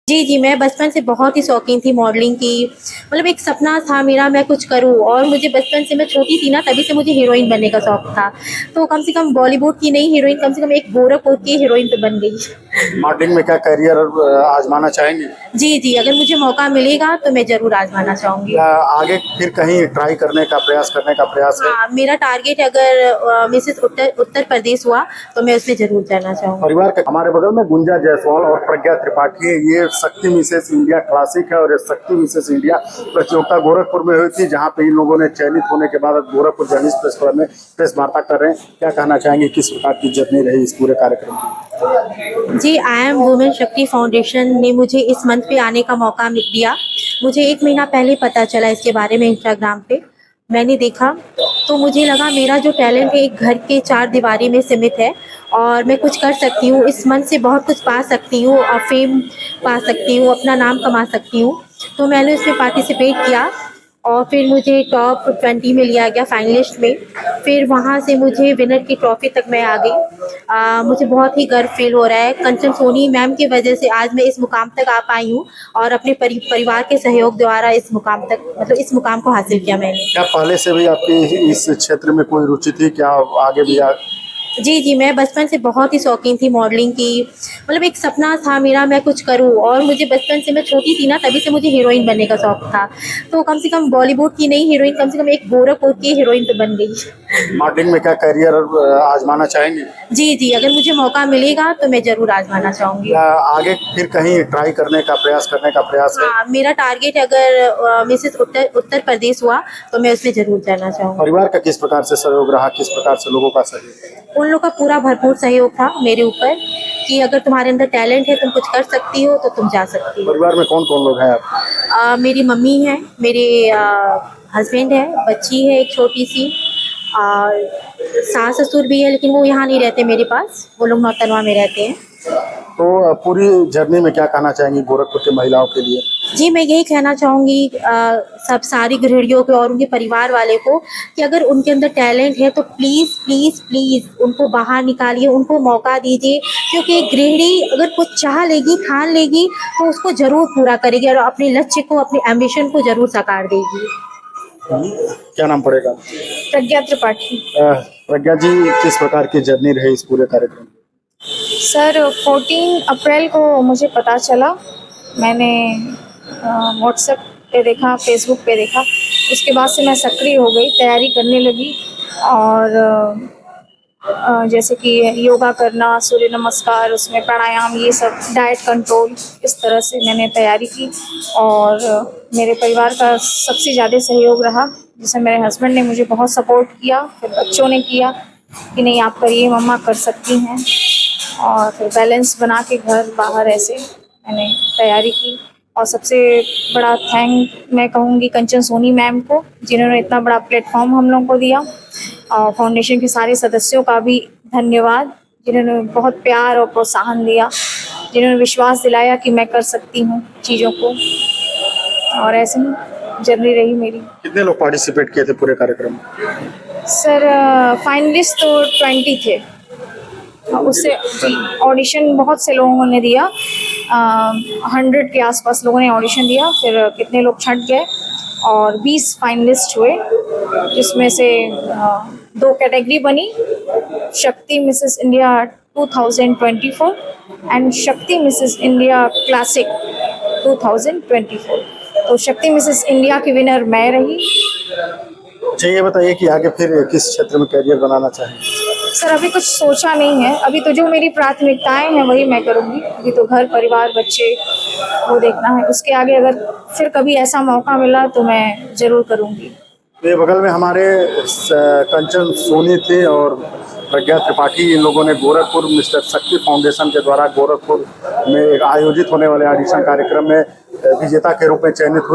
जी, जी, मैं बचपन से बहुत ही शौकीन थी मॉडलिंग की। मतलब एक सपना था मेरा मैं कुछ करूँ और मुझे बचपन से मैं छोटी थी ना तभी से मुझे हीरोइन बनने का शौक था। तो कम से कम बॉलीवुड की नहीं हीरोइन कम से कम एक गोरखपुर की हीरोइन तो बन गई। मॉडलिंग में क्या करियर आजमाना चाहेंगे? जी, जी, अगर मुझे मौका मिलेगा तो मैं ज़रूर आज़माना चाहूँगी। या आगे फिर कहीं ट्राई करने का प्रयास है? हाँ, मेरा टारगेट अगर मिसेस उत्तर उत्तर प्रदेश हुआ तो मैं उसमें ज़रूर जाना चाहूँगी। परिवार के हमारे बगल में गुंजा जायसवाल और प्रज्ञा त्रिपाठी है। ये शक्ति मिसेस इंडिया क्लासिक है और ये शक्ति मिसेस इंडिया प्रतियोगिता गोरखपुर में हुई थी, जहां पे इन लोगों ने चयनित होने के बाद गोरखपुर जर्नलिस्ट प्रेस क्लब में प्रेस वार्ता कर रहे हैं। क्या कहना चाहेंगे, किस प्रकार की जर्नी रही इस पूरे कार्यक्रम की? जी, आई एम वुमेन शक्ति फाउंडेशन ने मुझे इस मंच पे आने का मौका दिया। मुझे 1 महीना पहले पता चला इसके बारे में इंस्टाग्राम पे। मैंने देखा तो मुझे लगा मेरा जो टैलेंट है एक घर के 4 दीवारी में सीमित है और मैं कुछ कर सकती हूँ। इस मंच से बहुत कुछ पा सकती हूँ और फ़ेम पा सकती हूँ, अपना नाम कमा सकती हूँ। तो मैंने उसमें पार्टिसिपेट किया और फिर मुझे टॉप 20 में लिया गया फाइनलिस्ट में। फिर वहाँ से मुझे विनर की ट्रॉफ़ी तक मैं आ गई। मुझे बहुत ही गर्व फ़ील हो रहा है। कंचन सोनी मैम की वजह से आज मैं इस मुकाम तक आ पाई हूँ और अपने परिवार के सहयोग द्वारा इस मुकाम तक मतलब इस मुकाम को हासिल किया मैंने। क्या पहले से भी आपकी इस क्षेत्र में कोई रुचि थी? क्या आगे भी जी, जी, मैं बचपन से बहुत ही शौकीन थी मॉडलिंग की। मतलब एक सपना था मेरा मैं कुछ करूँ और मुझे बचपन से मैं छोटी थी ना तभी से मुझे हीरोइन बनने का शौक था। तो कम से कम बॉलीवुड की नहीं हीरोइन कम से कम एक गोरखपुर की हीरोइन तो बन गई। मॉडलिंग में क्या करियर आजमाना चाहेंगे? जी, जी, अगर मुझे मौका मिलेगा तो मैं ज़रूर आज़माना चाहूँगी। या आगे फिर कहीं ट्राई करने का प्रयास है? हाँ, मेरा टारगेट अगर मिसेस उत्तर प्रदेश हुआ तो मैं उसमें ज़रूर जाना चाहूँगी। परिवार का किस प्रकार से सहयोग रहा, किस प्रकार से लोगों का सहयोग? उन लोग का पूरा भरपूर सहयोग था मेरे ऊपर कि अगर तुम्हारे अंदर टैलेंट है, तुम कुछ कर सकती हो तो तुम जा सकती हो। परिवार में कौन-कौन लोग हैं आप? मेरी मम्मी हैं, मेरे हस्बैंड है, बच्ची है एक छोटी-सी और सास-ससुर भी है लेकिन वो यहाँ नहीं रहते मेरे पास, वो लोग नौतनवा में रहते हैं। तो पूरी जर्नी में क्या कहना चाहेंगी गोरखपुर की महिलाओं के लिए? जी, मैं यही कहना चाहूँगी सब सारी गृहिणियों को और उनके परिवार वाले को कि अगर उनके अंदर टैलेंट है तो प्लीज़, प्लीज़, प्लीज़ उनको बाहर निकालिए, उनको मौका दीजिए क्योंकि एक गृहिणी अगर कुछ चाह लेगी, ठान लेगी तो उसको ज़रूर पूरा करेगी और अपने लक्ष्य को, अपने एम्बिशन को ज़रूर साकार देगी। क्या नाम पड़ेगा? प्रज्ञा त्रिपाठी। प्रज्ञा जी, किस प्रकार की जर्नी रही इस पूरे कार्यक्रम में? सर 14 अप्रैल को मुझे पता चला। मैंने व्हाट्सएप पे देखा, फेसबुक पे देखा। उसके बाद से मैं सक्रिय हो गई, तैयारी करने लगी और जैसे कि योगा करना, सूर्य नमस्कार, उसमें प्राणायाम, ये सब डाइट कंट्रोल, इस तरह से मैंने तैयारी की और मेरे परिवार का सबसे ज़्यादा सहयोग रहा। जैसे मेरे हस्बैंड ने मुझे बहुत सपोर्ट किया, फिर बच्चों ने किया कि नहीं आप करिए, मम्मा कर सकती हैं। और फिर बैलेंस बना के घर बाहर ऐसे मैंने तैयारी की और सबसे बड़ा थैंक मैं कहूँगी कंचन सोनी मैम को, जिन्होंने इतना बड़ा प्लेटफॉर्म हम लोगों को दिया और फाउंडेशन के सारे सदस्यों का भी धन्यवाद, जिन्होंने बहुत प्यार और प्रोत्साहन दिया, जिन्होंने विश्वास दिलाया कि मैं कर सकती हूँ चीज़ों को और ऐसे ही जर्नी रही मेरी। कितने लोग पार्टिसिपेट किए थे पूरे कार्यक्रम में? सर फाइनलिस्ट तो 20 थे। उससे जी ऑडिशन बहुत से लोगों ने दिया, 100 के आसपास लोगों ने ऑडिशन दिया। फिर कितने लोग छंट गए और 20 फाइनलिस्ट हुए, जिसमें से 2 कैटेगरी बनी, शक्ति मिसेस इंडिया 2024 एंड शक्ति मिसेस इंडिया क्लासिक 2024। तो शक्ति मिसेस इंडिया की विनर मैं रही। अच्छा, ये बताइए कि आगे फिर किस क्षेत्र में करियर बनाना चाहेंगे? सर अभी कुछ सोचा नहीं है, अभी तो जो मेरी प्राथमिकताएं हैं वही मैं करूँगी। अभी तो घर परिवार बच्चे वो देखना है, उसके आगे अगर फिर कभी ऐसा मौका मिला तो मैं ज़रूर करूँगी। ये बगल में हमारे कंचन सोनी थे और प्रज्ञा त्रिपाठी, इन लोगों ने गोरखपुर मिस्टर शक्ति फाउंडेशन के द्वारा गोरखपुर में आयोजित होने वाले ऑडिशन कार्यक्रम में विजेता के रूप में चयनित हुए।